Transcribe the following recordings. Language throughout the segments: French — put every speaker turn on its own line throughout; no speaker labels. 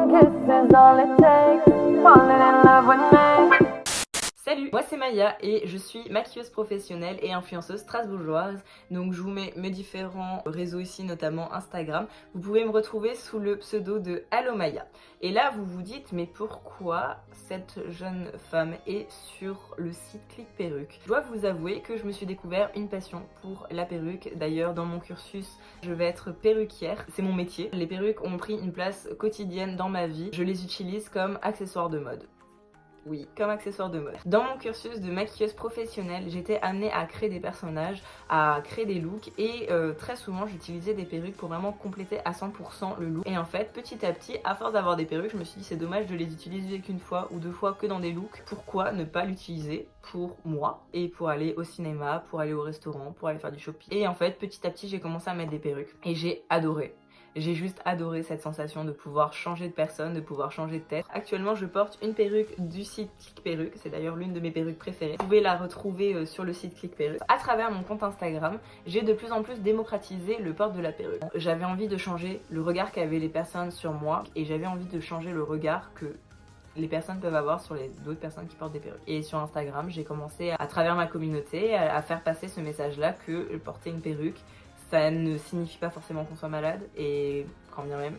One kiss is all it takes. Falling in love with me.
Salut, moi c'est Maya et je suis maquilleuse professionnelle et influenceuse strasbourgeoise. Donc je vous mets mes différents réseaux ici, notamment Instagram. Vous pouvez me retrouver sous le pseudo de Allo Maya. Et là vous vous dites, mais pourquoi cette jeune femme est sur le site Click Perruque? Je dois vous avouer que je me suis découvert une passion pour la perruque. D'ailleurs dans mon cursus, je vais être perruquière, c'est mon métier. Les perruques ont pris une place quotidienne dans ma vie. Je les utilise comme accessoires de mode. Oui, comme accessoire de mode. Dans mon cursus de maquilleuse professionnelle, j'étais amenée à créer des personnages, à créer des looks et très souvent j'utilisais des perruques pour vraiment compléter à 100% le look. Et en fait, petit à petit, à force d'avoir des perruques, je me suis dit c'est dommage de les utiliser qu'une fois ou deux fois que dans des looks. Pourquoi ne pas l'utiliser pour moi et pour aller au cinéma, pour aller au restaurant, pour aller faire du shopping. Et en fait, petit à petit, j'ai commencé à mettre des perruques et j'ai adoré. J'ai juste adoré cette sensation de pouvoir changer de personne, de pouvoir changer de tête. Actuellement, je porte une perruque du site Click Perruque. C'est d'ailleurs l'une de mes perruques préférées. Vous pouvez la retrouver sur le site Click Perruque. À travers mon compte Instagram, j'ai de plus en plus démocratisé le port de la perruque. J'avais envie de changer le regard qu'avaient les personnes sur moi et j'avais envie de changer le regard que les personnes peuvent avoir sur les autres personnes qui portent des perruques. Et sur Instagram, j'ai commencé à travers ma communauté à faire passer ce message-là que porter une perruque, ça ne signifie pas forcément qu'on soit malade et quand bien même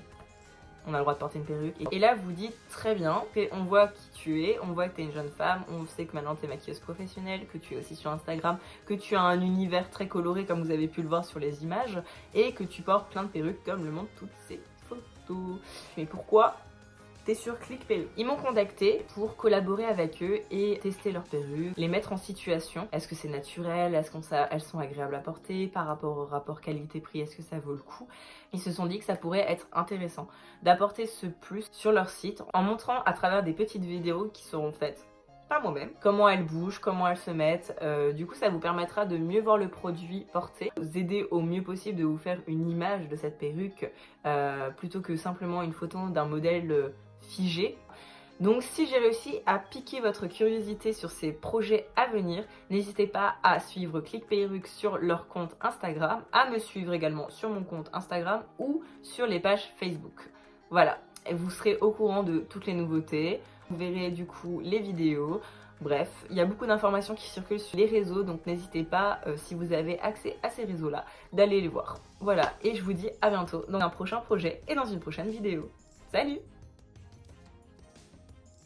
on a le droit de porter une perruque. Et là vous dites très bien, on voit qui tu es, on voit que tu es une jeune femme, on sait que maintenant tu es maquilleuse professionnelle, que tu es aussi sur Instagram, que tu as un univers très coloré comme vous avez pu le voir sur les images et que tu portes plein de perruques comme le montrent toutes ces photos. Mais pourquoi t'es sur Click Perruque? Ils m'ont contacté pour collaborer avec eux et tester leurs perruques, les mettre en situation. Est-ce que c'est naturel? Est-ce qu'elles sont agréables à porter? Par rapport au rapport qualité-prix, est-ce que ça vaut le coup? Ils se sont dit que ça pourrait être intéressant d'apporter ce plus sur leur site en montrant à travers des petites vidéos qui seront faites par moi-même, comment elles bougent, comment elles se mettent. Du coup, ça vous permettra de mieux voir le produit porté, vous aider au mieux possible de vous faire une image de cette perruque plutôt que simplement une photo d'un modèle figé. Donc si j'ai réussi à piquer votre curiosité sur ces projets à venir, n'hésitez pas à suivre Click Perruque sur leur compte Instagram, à me suivre également sur mon compte Instagram ou sur les pages Facebook. Voilà, et vous serez au courant de toutes les nouveautés, vous verrez du coup les vidéos. Bref, il y a beaucoup d'informations qui circulent sur les réseaux, donc n'hésitez pas, si vous avez accès à ces réseaux-là, d'aller les voir. Voilà, et je vous dis à bientôt dans un prochain projet et dans une prochaine vidéo. Salut!